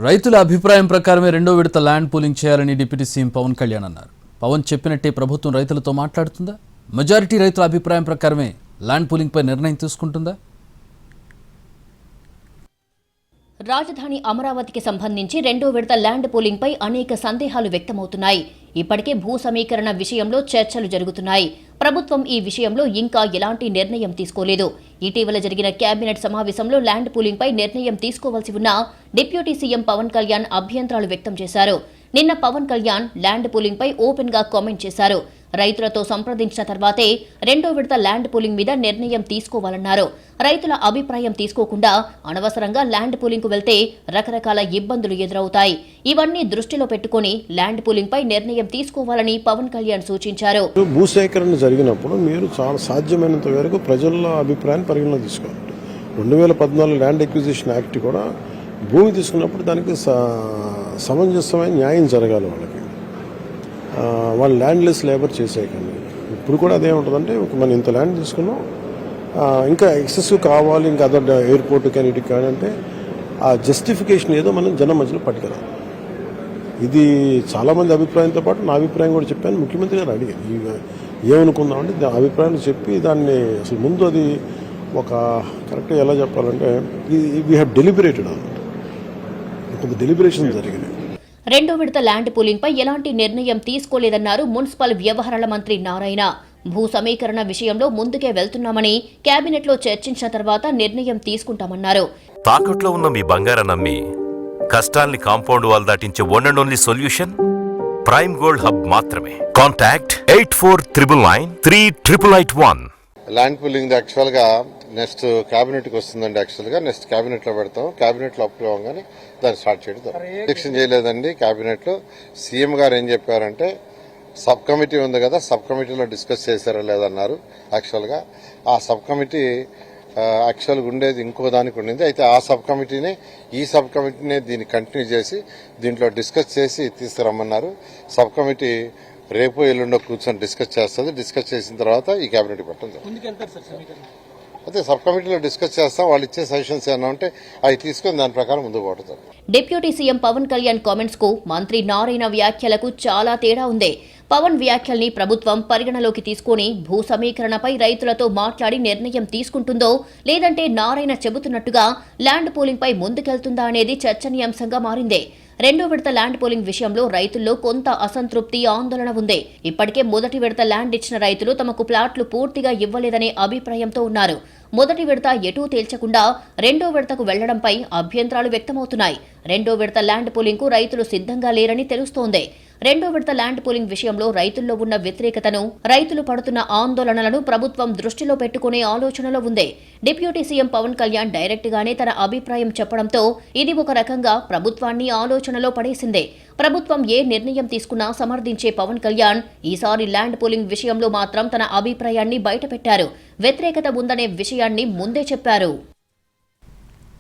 రైతుల అభిప్రాయం ప్రకారమే రెండో విడత ల్యాండ్ పూలింగ్ చేయాలని డిప్యూటీ సీఎం పవన్ కళ్యాణ్ అన్నారు. పవన్ చెప్పినట్టే ప్రభుత్వం రైతులతో మాట్లాడుతుందా? మెజారిటీ రైతుల అభిప్రాయం ప్రకారమే ల్యాండ్ పూలింగ్ పై నిర్ణయం తీసుకుంటుందా? రాజధాని అమరావతికి సంబంధించి రెండో విడత ల్యాండ్ పూలింగ్ పై అనేక సందేహాలు వ్యక్తమవుతున్నాయి. ఇప్పటికే భూ సమీకరణ విషయంలో చర్చలు జరుగుతున్నాయి. ప్రభుత్వం ఈ విషయంలో ఇంకా ఎలాంటి నిర్ణయం తీసుకోలేదు. ఇటీవల జరిగిన కేబినెట్ సమావేశంలో ల్యాండ్ పూలింగ్ పై నిర్ణయం తీసుకోవాల్సి ఉన్న డిప్యూటీ సీఎం పవన్ కళ్యాణ్ అభ్యంతరాలు వ్యక్తం చేశారు. నిన్న పవన్ కళ్యాణ్ ల్యాండ్ పూలింగ్ పై ఓపెన్ గా కామెంట్ చేశారు. రైతులతో సంప్రదించిన తర్వాతే రెండో విడత ల్యాండ్ పూలింగ్ మీద నిర్ణయం తీసుకోవాలన్నారు. రైతుల అభిప్రాయం తీసుకోకుండా అనవసరంగా ల్యాండ్ పూలింగ్ కు వెళ్తే రకరకాల ఇబ్బందులు ఎదురవుతాయి. ఇవన్నీ దృష్టిలో పెట్టుకుని ల్యాండ్ పూలింగ్ పై నిర్ణయం తీసుకోవాలని పవన్ కళ్యాణ్ సూచించారు. భూసేకరణ జరిగినప్పుడు మీరు చాలా సాధ్యమైనంత వరకు ప్రజల అభిప్రాయాన్ని పరిగణలో తీసుకోవాలి. 2014 ల్యాండ్ ఎక్విజిషన్ యాక్ట్ కూడా భూమి తీసుకున్నప్పుడు దానికి సమంజసమైన న్యాయం జరగాలి. వాళ్ళు ల్యాండ్లెస్ లేబర్ చేసేయకండి. ఇప్పుడు కూడా అదే ఉంటుందంటే మనం ఇంత ల్యాండ్ తీసుకున్నాం, ఇంకా ఎక్సెసివ్ కావాలి, ఇంకా అదర్ ఎయిర్పోర్ట్ కానీ ఇటు కానీ అంటే ఆ జస్టిఫికేషన్ ఏదో మనం జనం మధ్యలో పట్టుకురాలి. ఇది చాలామంది అభిప్రాయంతో పాటు నా అభిప్రాయం కూడా చెప్పాను. ముఖ్యమంత్రి గారు అడిగారు ఏమనుకుందామంటే అభిప్రాయాలు చెప్పి దాన్ని అసలు ముందు అది ఒక కరెక్ట్గా ఎలా చెప్పాలంటే వీ హ్యావ్ డెలిబరేటెడ్ అన్నమాట. కొంత డెలిబరేషన్ జరిగినాయి. రెండో విడత ల్యాండ్ పూలింగ్ పై ఎలాంటి నిర్ణయం తీసుకోలేదన్నారు మున్సిపల్ వ్యవహారాల మంత్రి నారాయణ. భూ సమీకరణ విషయంలో ముందుకే వెళ్తున్నామని కేబినెట్ లో చర్చించిన తర్వాత నిర్ణయం తీసుకుంటామన్నారు. తాకట్లో ఉన్న మీ బంగారం నమ్మి కష్టాల్ని కాంపౌండ్ వాల్ దాటించే one and only solution prime gold hub మాత్రమే. కాంటాక్ట్ 8499338881. ల్యాండ్ పూలింగ్ యాక్చువల్గా నెక్స్ట్ క్యాబినెట్కి వస్తుందండి. యాక్చువల్గా నెక్స్ట్ క్యాబినెట్లో పెడతాం. క్యాబినెట్లో అప్రూవ్ అవ్వగానే దాన్ని స్టార్ట్ చేయడం డిస్కషన్ చేయలేదండి. క్యాబినెట్లో సీఎం గారు ఏం చెప్పారంటే సబ్ కమిటీ ఉంది కదా, సబ్ కమిటీలో డిస్కస్ చేశారా లేదన్నారు. యాక్చువల్గా ఆ సబ్ కమిటీ యాక్చువల్గా ఉండేది ఇంకో దానికి ఉండింది. అయితే ఆ సబ్ కమిటీనే ఈ సబ్ కమిటీనే దీన్ని కంటిన్యూ చేసి దీంట్లో డిస్కస్ చేసి తీసుకురమ్మన్నారు. సబ్ కమిటీ రేపు ఎల్లుండో కూర్చొని డిస్కస్ చేస్తుంది. డిస్కస్ చేసిన తర్వాత ఈ క్యాబినెట్ పెట్టండి. అదే సబ్ కమిటీలో డిస్కస్ చేస్తాం. వాళ్ళు ఇచ్చే సజెషన్స్ ఏమైనా ఉంటే అవి తీసుకొని దాని ప్రకారం ముందుకు పోతుంది. Deputy CM Pawan Kalyan comments కు మంత్రి నారాయణ వ్యాఖ్యలకు చాలా తేడా ఉంది. పవన్ వ్యాఖ్యల్ని ప్రభుత్వం పరిగణలోకి తీసుకుని భూ సమీకరణపై రైతులతో మాట్లాడి నిర్ణయం తీసుకుంటుందో లేదంటే నారాయణ చెబుతున్నట్టుగా ల్యాండ్ పూలింగ్ పై ముందుకెళ్తుందా అనేది చర్చనీయాంశంగా మారింది. రెండో విడత ల్యాండ్ పూలింగ్ విషయంలో రైతుల్లో కొంత అసంతృప్తి, ఆందోళన ఉంది. ఇప్పటికే మొదటి విడత ల్యాండ్ ఇచ్చిన రైతులు తమకు ప్లాట్లు పూర్తిగా ఇవ్వలేదనే అభిప్రాయంతో ఉన్నారు. మొదటి విడత ఎటూ తేల్చకుండా రెండో విడతకు వెళ్లడంపై అభ్యంతరాలు వ్యక్తమవుతున్నాయి. రెండో విడత ల్యాండ్ పూలింగ్ కు రైతులు సిద్ధంగా లేరని తెలుస్తోంది. రెండో విడత ల్యాండ్ పూలింగ్ విషయంలో రైతుల్లో ఉన్న వ్యతిరేకతను, రైతులు పడుతున్న ఆందోళనలను ప్రభుత్వం దృష్టిలో పెట్టుకునే ఆలోచనలో ఉంది. Deputy CM Pawan Kalyan direct గానే తన అభిప్రాయం చెప్పడంతో ఇది ఒక రకంగా ప్రభుత్వాన్ని ఆలోచనలో పడేసిందే. ప్రభుత్వం ఏ నిర్ణయం తీసుకున్నా సమర్థించే పవన్ కళ్యాణ్ ఈసారి ల్యాండ్ పూలింగ్ విషయంలో మాత్రం తన అభిప్రాయాన్ని బయటపెట్టారు. వ్యతిరేకత ఉందనే విషయాన్ని ముందే చెప్పారు.